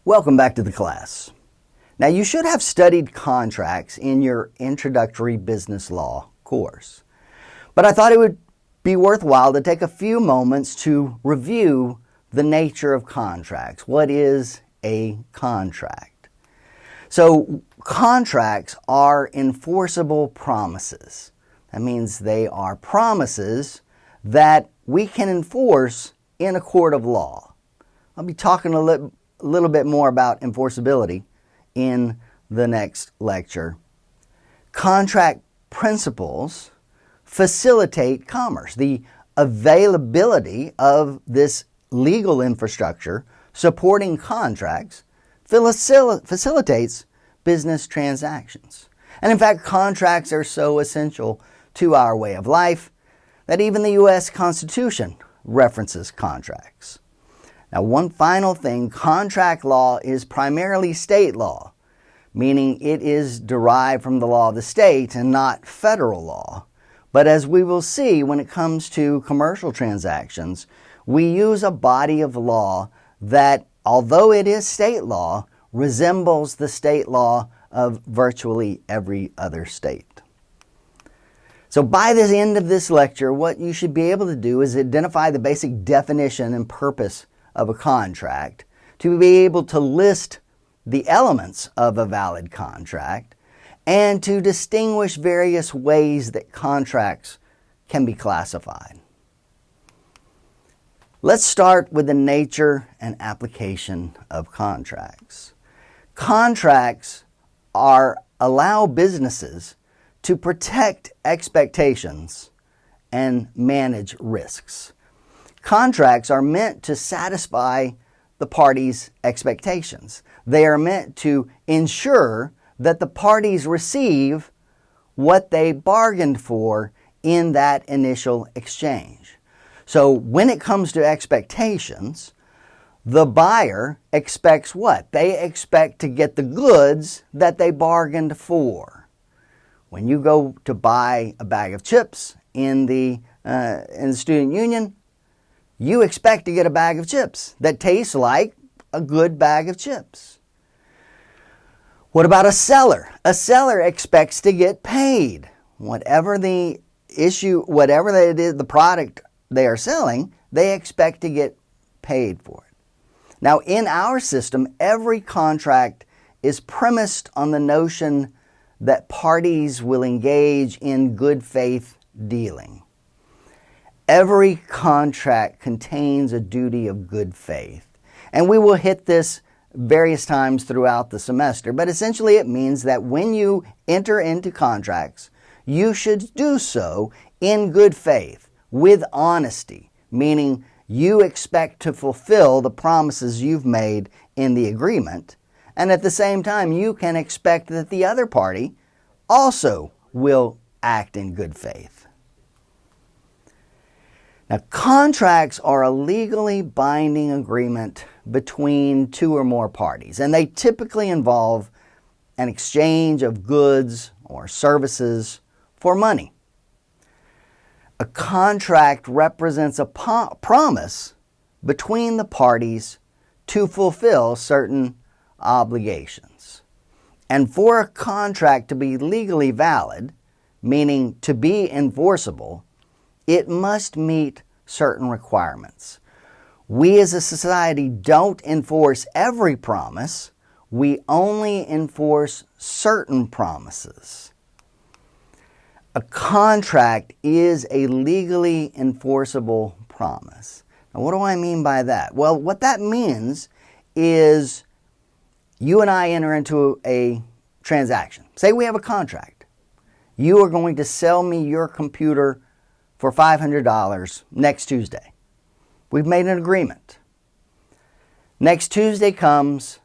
Welcome back to the class. Now, you should have studied contracts in your introductory business law course, but I thought it would be worthwhile to take a few moments to review the nature of contracts. What is a contract? So, contracts are enforceable promises. That means they are promises that we can enforce in a court of law. I'll be talking a little bit more about enforceability in the next lecture. Contract principles facilitate commerce. The availability of this legal infrastructure supporting contracts facilitates business transactions. And in fact, contracts are so essential to our way of life that even the U.S. Constitution references contracts. Now, one final thing, contract law is primarily state law, meaning it is derived from the law of the state and not federal law. But as we will see, when it comes to commercial transactions, we use a body of law that, although it is state law, resembles the state law of virtually every other state. So by the end of this lecture, what you should be able to do is identify the basic definition and purpose of a contract, to be able to list the elements of a valid contract, and to distinguish various ways that contracts can be classified. Let's start with the nature and application of contracts. Contracts allow businesses to protect expectations and manage risks. Contracts are meant to satisfy the parties' expectations. They are meant to ensure that the parties receive what they bargained for in that initial exchange. So when it comes to expectations, the buyer expects what? They expect to get the goods that they bargained for. When you go to buy a bag of chips in the student union, you expect to get a bag of chips that tastes like a good bag of chips. What about a seller? A seller expects to get paid. Whatever the issue, whatever it is, the product they are selling, they expect to get paid for it. Now, in our system, every contract is premised on the notion that parties will engage in good faith dealing. Every contract contains a duty of good faith. And we will hit this various times throughout the semester, but essentially it means that when you enter into contracts, you should do so in good faith, with honesty, meaning you expect to fulfill the promises you've made in the agreement, and at the same time you can expect that the other party also will act in good faith. Now, contracts are a legally binding agreement between two or more parties, and they typically involve an exchange of goods or services for money. A contract represents a promise between the parties to fulfill certain obligations. And for a contract to be legally valid, meaning to be enforceable, it must meet certain requirements. We as a society don't enforce every promise. We only enforce certain promises. A contract is a legally enforceable promise. Now, what do I mean by that? Well, what that means is you and I enter into a transaction. Say we have a contract. You are going to sell me your computer for $500 next Tuesday. We've made an agreement. Next Tuesday comes,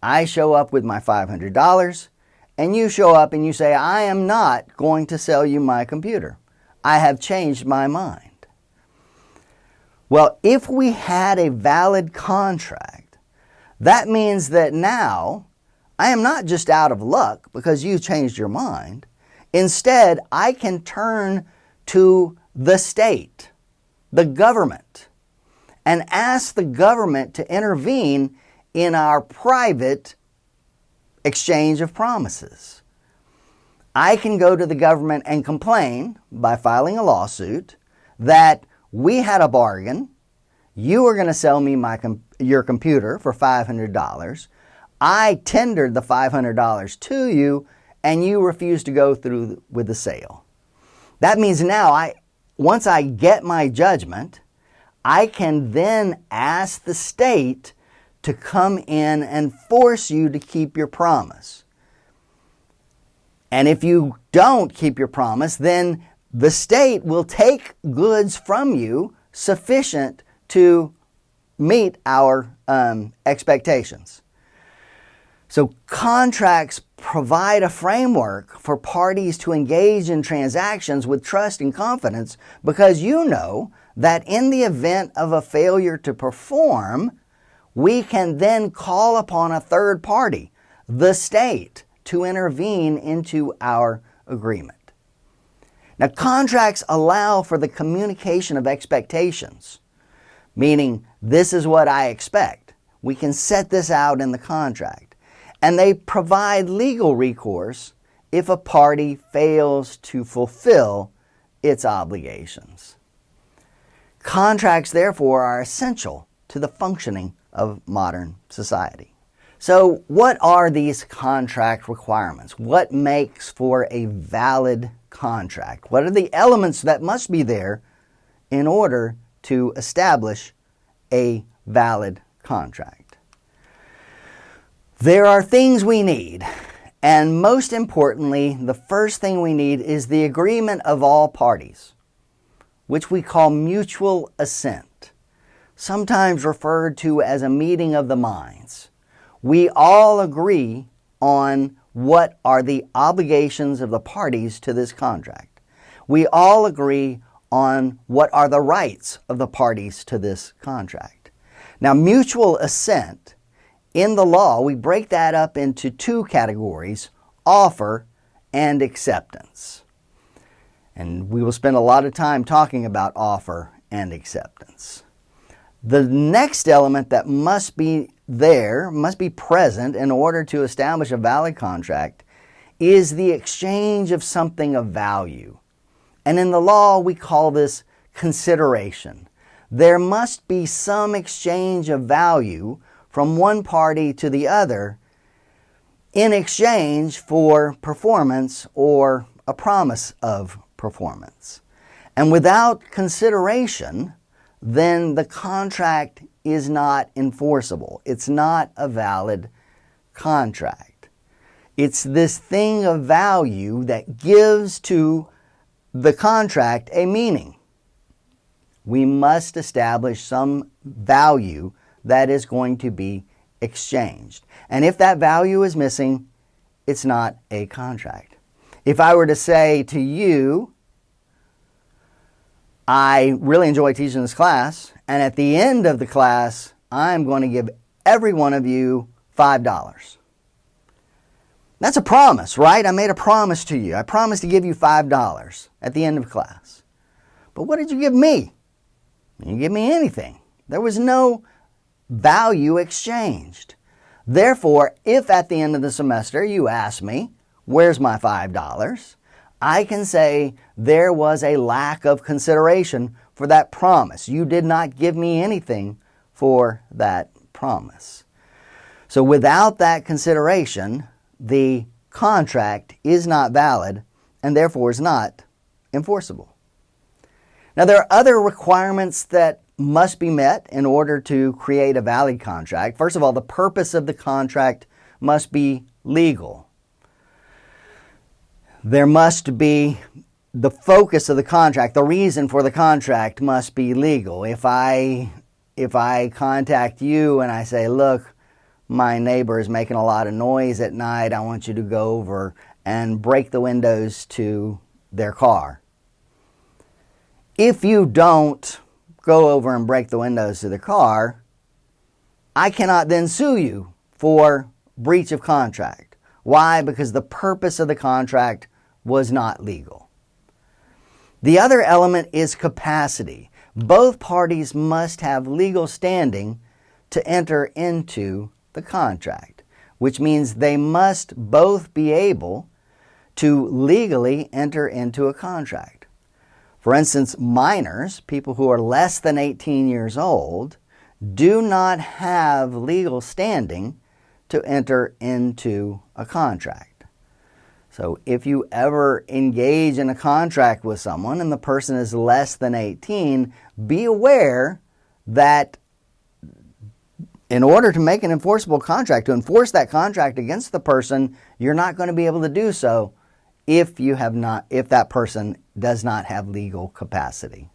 I show up with my $500, and you show up and you say, I am not going to sell you my computer. I have changed my mind. Well, if we had a valid contract, that means that now I am not just out of luck because you changed your mind. Instead, I can turn to the state, the government, and ask the government to intervene in our private exchange of promises. I can go to the government and complain by filing a lawsuit that we had a bargain. You were going to sell me your computer for $500. I tendered the $500 to you, and you refused to go through with the sale. That means now, once I get my judgment, I can then ask the state to come in and force you to keep your promise. And if you don't keep your promise, then the state will take goods from you sufficient to meet our expectations. So contracts provide a framework for parties to engage in transactions with trust and confidence, because you know that in the event of a failure to perform, we can then call upon a third party, the state, to intervene into our agreement. Now, contracts allow for the communication of expectations, meaning this is what I expect. We can set this out in the contract. And they provide legal recourse if a party fails to fulfill its obligations. Contracts, therefore, are essential to the functioning of modern society. So, what are these contract requirements? What makes for a valid contract? What are the elements that must be there in order to establish a valid contract? There are things we need, and most importantly, the first thing we need is the agreement of all parties, which we call mutual assent, sometimes referred to as a meeting of the minds. We all agree on what are the obligations of the parties to this contract. We all agree on what are the rights of the parties to this contract. Now, mutual assent, in the law, we break that up into two categories: offer and acceptance. And we will spend a lot of time talking about offer and acceptance. The next element that must be present in order to establish a valid contract, is the exchange of something of value. And in the law, we call this consideration. There must be some exchange of value from one party to the other in exchange for performance or a promise of performance. And without consideration, then the contract is not enforceable. It's not a valid contract. It's this thing of value that gives to the contract a meaning. We must establish some value that is going to be exchanged. And if that value is missing, it's not a contract. If I were to say to you, I really enjoy teaching this class, and at the end of the class, I'm going to give every one of you $5. That's a promise, right? I made a promise to you. I promised to give you $5 at the end of class. But what did you give me? You didn't give me anything. There was no value exchanged. Therefore, if at the end of the semester you ask me, where's my $5? I can say there was a lack of consideration for that promise. You did not give me anything for that promise. So without that consideration, the contract is not valid and therefore is not enforceable. Now, there are other requirements that must be met in order to create a valid contract. First of all, the purpose of the contract must be legal. There must be the focus of the contract, the reason for the contract must be legal. If I contact you and I say, look, my neighbor is making a lot of noise at night, I want you to go over and break the windows to their car. If you don't go over and break the windows to the car, I cannot then sue you for breach of contract. Why? Because the purpose of the contract was not legal. The other element is capacity. Both parties must have legal standing to enter into the contract, which means they must both be able to legally enter into a contract. For instance, minors, people who are less than 18 years old, do not have legal standing to enter into a contract. So if you ever engage in a contract with someone and the person is less than 18, be aware that in order to make an enforceable contract, to enforce that contract against the person, you're not going to be able to do so if that person does not have legal capacity.